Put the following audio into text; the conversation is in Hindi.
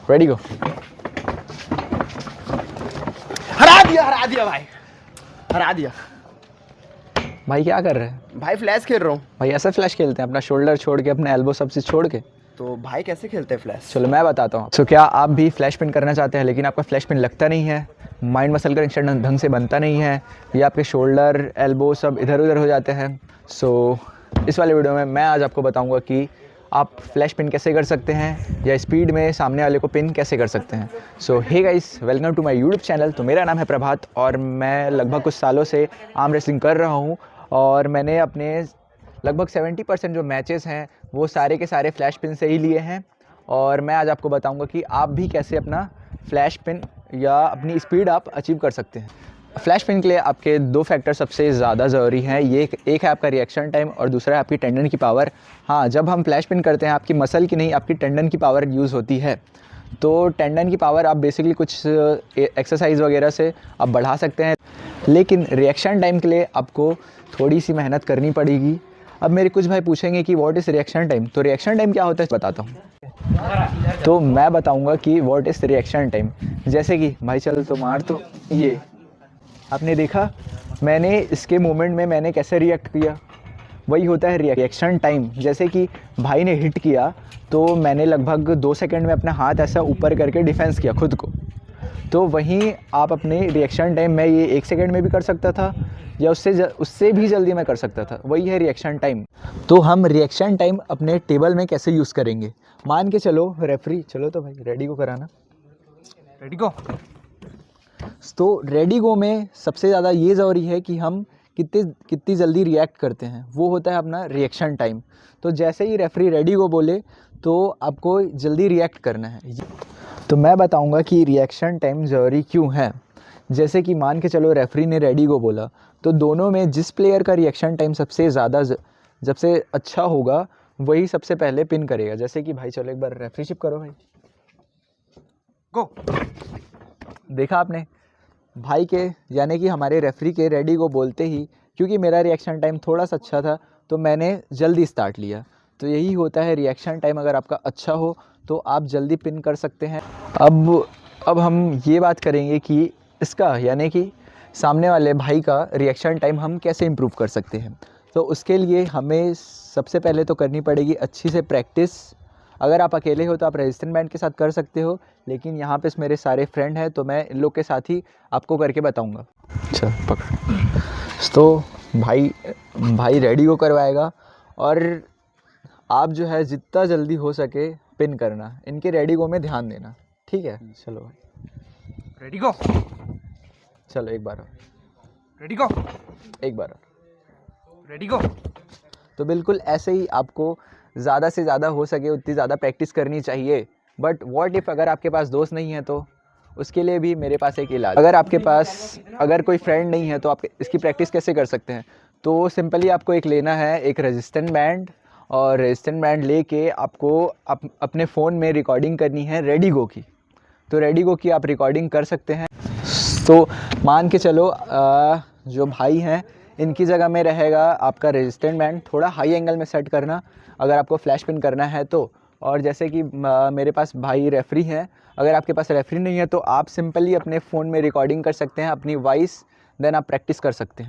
रेडी गो। हरा दिया भाई, हरा दिया भाई क्या कर रहे हैं भाई। फ्लैश खेल रहा हूँ भाई? ऐसा फ्लैश खेलते हैं अपना शोल्डर छोड़ के, अपना एल्बो सब चीज़ छोड़ के? तो भाई कैसे खेलते हैं फ्लैश? चलो मैं बताता हूँ। क्या आप भी फ्लैश पिन करना चाहते हैं लेकिन आपका फ्लैश पिन लगता नहीं है, माइंड मसल का इंस्टेंट ढंग से बनता नहीं है, या आपके शोल्डर एल्बो सब इधर उधर हो जाते हैं? इस वाले वीडियो में मैं आज आपको बताऊंगा कि आप फ्लैश पिन कैसे कर सकते हैं या स्पीड में सामने वाले को पिन कैसे कर सकते हैं। Hey guys, welcome to my YouTube channel. तो मेरा नाम है प्रभात और मैं लगभग कुछ सालों से आर्म रेसलिंग कर रहा हूँ और मैंने अपने लगभग 70% जो मैचेस हैं वो सारे के सारे फ्लैश पिन से ही लिए हैं। और मैं आज आपको बताऊंगा कि आप भी कैसे अपना फ्लैश पिन या अपनी स्पीड आप अचीव कर सकते हैं। फ्लैश पिन के लिए आपके दो फैक्टर सबसे ज़्यादा ज़रूरी हैं। एक है आपका रिएक्शन टाइम और दूसरा है आपकी टेंडन की पावर। हाँ, जब हम फ्लैश पिन करते हैं आपकी मसल की नहीं, आपकी टेंडन की पावर यूज़ होती है। तो टेंडन की पावर आप बेसिकली कुछ एक्सरसाइज वगैरह से आप बढ़ा सकते हैं, लेकिन रिएक्शन टाइम के लिए आपको थोड़ी सी मेहनत करनी पड़ेगी। अब मेरे कुछ भाई पूछेंगे कि व्हाट इज़ रिएक्शन टाइम, तो रिएक्शन टाइम क्या होता है बताता हूँ। तो मैं बताऊँगा कि व्हाट इज़ रिएक्शन टाइम। जैसे कि भाई चल तो मार, तो ये आपने देखा मैंने इसके मोमेंट में मैंने कैसे रिएक्ट किया, वही होता है रिएक्शन टाइम। जैसे कि भाई ने हिट किया तो मैंने लगभग 2 सेकंड में अपना हाथ ऐसा ऊपर करके डिफेंस किया खुद को। तो वहीं आप अपने रिएक्शन टाइम में ये 1 सेकंड में भी कर सकता था या उससे भी जल्दी मैं कर सकता था, वही है रिएक्शन टाइम। तो हम रिएक्शन टाइम अपने टेबल में कैसे यूज़ करेंगे, मान के चलो रेफरी, चलो तो भाई रेडी को कराना, रेडी गो। तो रेडी गो में सबसे ज़्यादा ये ज़रूरी है कि हम कितनी जल्दी रिएक्ट करते हैं, वो होता है अपना रिएक्शन टाइम। तो जैसे ही रेफरी रेडी गो बोले तो आपको जल्दी रिएक्ट करना है। तो मैं बताऊंगा कि रिएक्शन टाइम ज़रूरी क्यों है। जैसे कि मान के चलो रेफरी ने रेडी गो बोला तो दोनों में जिस प्लेयर का रिएक्शन टाइम सबसे ज़्यादा जब से अच्छा होगा वही सबसे पहले पिन करेगा। जैसे कि भाई चलो एक बार रेफरीशिप करो भाई, गो। देखा आपने भाई के यानी कि हमारे रेफरी के रेडी को बोलते ही, क्योंकि मेरा रिएक्शन टाइम थोड़ा सा अच्छा था तो मैंने जल्दी स्टार्ट लिया। तो यही होता है रिएक्शन टाइम, अगर आपका अच्छा हो तो आप जल्दी पिन कर सकते हैं। अब हम ये बात करेंगे कि इसका यानी कि सामने वाले भाई का रिएक्शन टाइम हम कैसे इम्प्रूव कर सकते हैं। तो उसके लिए हमें सबसे पहले तो करनी पड़ेगी अच्छी से प्रैक्टिस। अगर आप अकेले हो तो आप रेजिस्टेंस बैंड के साथ कर सकते हो, लेकिन यहाँ पे मेरे सारे फ्रेंड हैं तो मैं इन लोग के साथ ही आपको करके बताऊँगा। अच्छा पकड़। तो भाई रेडी को करवाएगा और आप जो है जितना जल्दी हो सके पिन करना, इनके रेडी गो में ध्यान देना, ठीक है? चलो भाई रेडी गो। चलो एक बार और, रेडी गो। एक बार और, रेडी गो। तो बिल्कुल ऐसे ही आपको ज़्यादा से ज़्यादा हो सके उतनी ज़्यादा प्रैक्टिस करनी चाहिए। बट व्हाट इफ़ अगर आपके पास दोस्त नहीं है तो उसके लिए भी मेरे पास एक इलाज। अगर कोई फ्रेंड नहीं है तो आप इसकी प्रैक्टिस कैसे कर सकते हैं। तो सिंपली आपको एक लेना है एक रेजिस्टेंस बैंड, और रेजिस्टेंस बैंड लेके आपको अपने फ़ोन में रिकॉर्डिंग करनी है रेडी गो की। तो रेडी गो की आप रिकॉर्डिंग कर सकते हैं। तो मान के चलो जो भाई हैं इनकी जगह में रहेगा आपका रेजिस्टेंस बैंड, थोड़ा हाई एंगल में सेट करना अगर आपको फ्लैश पिन करना है तो। और जैसे कि मेरे पास भाई रेफरी हैं, अगर आपके पास रेफरी नहीं है तो आप सिंपली अपने फ़ोन में रिकॉर्डिंग कर सकते हैं अपनी वॉइस, देन आप प्रैक्टिस कर सकते हैं।